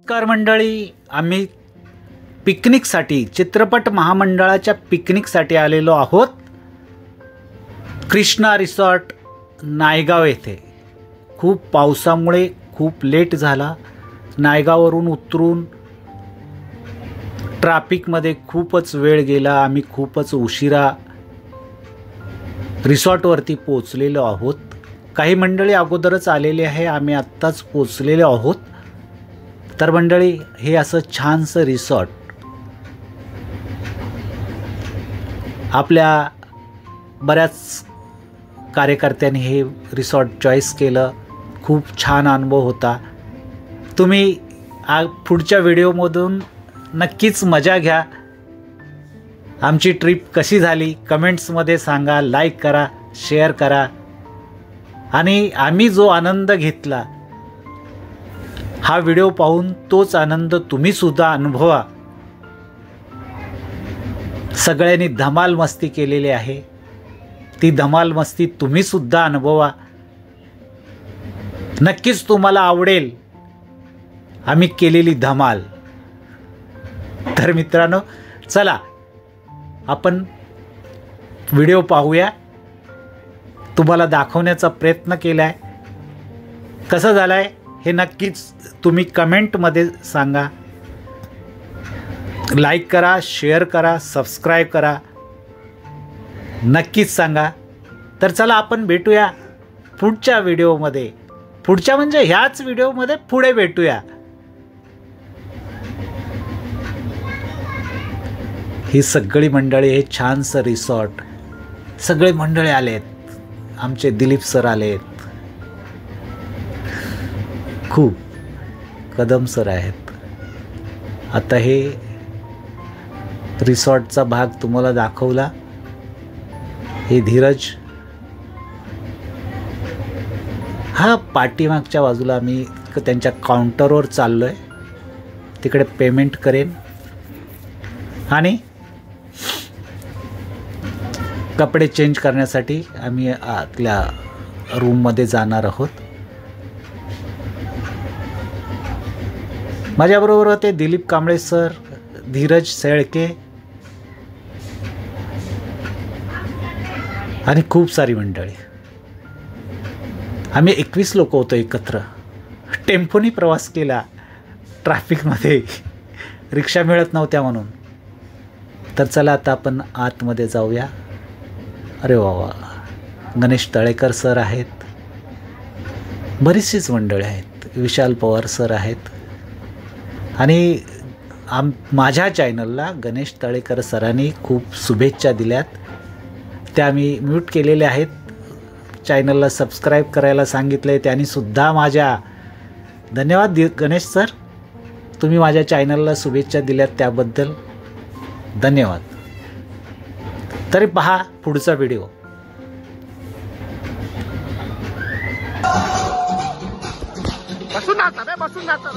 नमस्कार मंडळी, आम्ही पिकनिकसाठी चित्रपट महामंडळाच्या पिकनिकसाठी आलेलो आहोत कृष्णा रिसॉर्ट नायगाव येथे। खूप पावसामुळे खूप लेट झाला। नायगाववरून उतरून ट्रॅफिकमध्ये खूपच वेळ गेला। आम्ही खूपच उशिरा रिसॉर्टवरती पोहोचलेलो आहोत। काही मंडळी अगोदरच आलेले आहे, आम्ही आत्ताच पोहोचलेलो आहोत। तर मंडळी, हे असं छानसं रिसॉर्ट आपल्या बऱ्याच कार्यकर्त्यांनी हे रिसॉर्ट चॉईस केलं। खूप छान अनुभव होता। तुम्ही पुढच्या व्हिडिओमधून नक्कीच मजा घ्या। आमची ट्रिप कशी झाली कमेंट्समध्ये सांगा, लाईक करा, शेअर करा। आणि आम्ही जो आनंद घेतला हा व्हिडिओ पाहून तोच आनंद तुम्ही सुद्धा अनुभवा। सगळ्यांनी धमाल मस्ती केलेली आहे, ती धमाल मस्ती तुम्ही सुद्धा अनुभवा। नक्कीच तुम्हाला आवडेल आम्ही केलेली धमाल। तर मित्रांनो, चला आपण व्हिडिओ पाहूया। तुम्हाला दाखवण्याचा प्रयत्न केलाय, कसं झालंय हे नक्कीच तुम्ही कमेंटमध्ये सांगा। लाईक करा, शेअर करा, सबस्क्राईब करा, नक्कीच सांगा। तर चला आपण भेटूया पुढच्या व्हिडिओमध्ये। पुढच्या म्हणजे ह्याच व्हिडिओमध्ये पुढे भेटूया। ही सगळी मंडळी, हे छानसं रिसॉर्ट, सगळे मंडळी आलेत। आमचे दिलीप सर आलेत, खूप कदम सर आहेत। आता हे रिसॉर्टचा भाग तुम्हाला दाखवला। हे धीरज, हा पाठीमागच्या बाजूला मी त्यांच्या काउंटरवर चाललोय, तिकडे पेमेंट करेन आणि कपडे चेंज करण्यासाठी आम्ही आतल्या रूममध्ये जाणार आहोत। माझ्याबरोबर होते दिलीप कांबळे सर, धीरज शेळके आणि खूप सारी मंडळी। आम्ही 21 लोक होतो एकत्र। टेम्पोनी प्रवास केला, ट्रॅफिकमध्ये रिक्षा मिळत नव्हत्या म्हणून। तर चला आता आपण आतमध्ये जाऊया। अरे वा वा, गणेश तळेकर सर आहेत, बरीचशीच मंडळी आहेत, विशाल पवार सर आहेत। आणि माझ्या चॅनलला गणेश तळेकर सरांनी खूप शुभेच्छा दिल्यात, त्या मी म्यूट केलेल्या आहेत। चॅनलला सबस्क्राईब करायला सांगितले, त्यांनी सुद्धा माझ्या धन्यवाद गणेश सर, तुम्ही माझ्या चॅनलला शुभेच्छा दिल्यात त्याबद्दल धन्यवाद। तरी पहा पुढचा व्हिडिओ। बसून जाता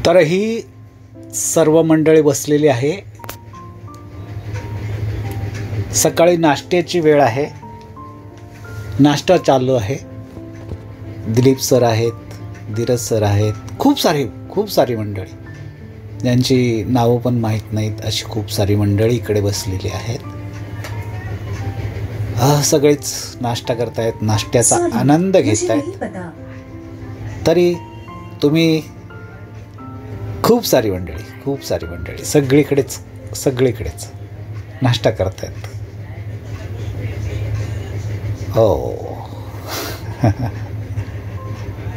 तर ही सर्व मंडळी बसलेली आहे. सकाळी नाश्त्याची वेळ आहे. नाश्ता चालू आहे. दिलीप सर आहेत, धीरज सर आहेत, खूप सारी मंडळी, ज्यांची नावं पण माहीत नाहीत अशी खूप सारी मंडळी इकडे बसलेली आहेत. सगळेच नाश्ता करतायत, नाश्त्याचा आनंद घेत आहेत. तरी तुम्ही खूप सारी मंडळी सगळीकडेच नाश्ता करतायत. हो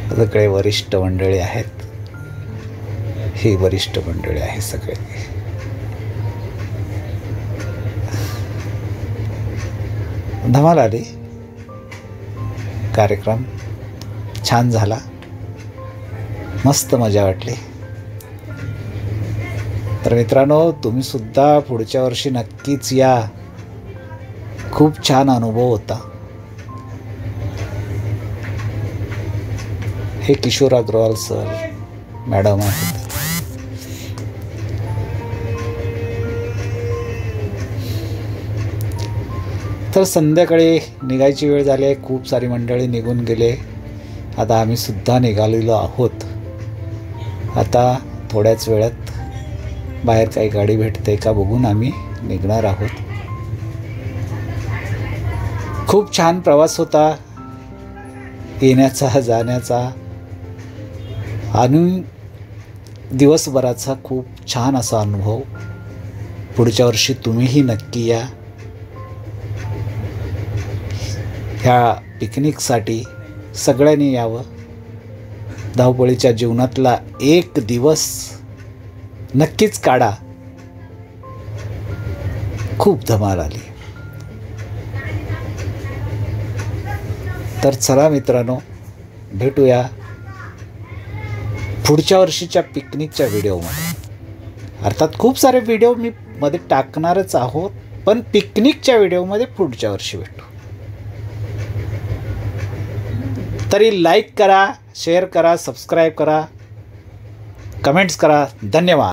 सगळे वरिष्ठ मंडळी आहेत. ही वरिष्ठ मंडळी आहे सगळे. धमाल आली. कार्यक्रम छान झाला. मस्त मजा वाटली. तर मित्रांनो, तुम्ही सुद्धा पुढच्या वर्षी नक्कीच या. खूप छान अनुभव होता. हे किशोर अग्रवाल सर मॅडम आहेत. तर संध्याकाळी निघायची वेळ झाली आहे. खूप सारी मंडळी निघून गेले. आता आम्ही सुद्धा निघालेलो आहोत. आता थोड्याच वेळात बाहेर काही गाडी भेटते का बघून आम्ही निघणार आहोत. खूप छान प्रवास होता, येण्याचा जाण्याचा आणि दिवसभराचा खूप छान असा अनुभव. पुढच्या वर्षी तुम्हीही नक्की या. ह्या पिकनिकसाठी सगळ्यांनी यावं. धावपळीच्या जीवनातला एक दिवस नक्कीच काढा. खूप धमाल आली. तर चला मित्रांनो, भेटूया पुढच्या वर्षीच्या पिकनिकच्या व्हिडिओमध्ये. अर्थात खूप सारे व्हिडिओ मी मध्ये टाकणारच आहोत, पण पिकनिकच्या व्हिडिओमध्ये पुढच्या वर्षी भेटू. तरी लाईक करा, शेअर करा, सबस्क्राईब करा, कमेंट्स करा. धन्यवाद.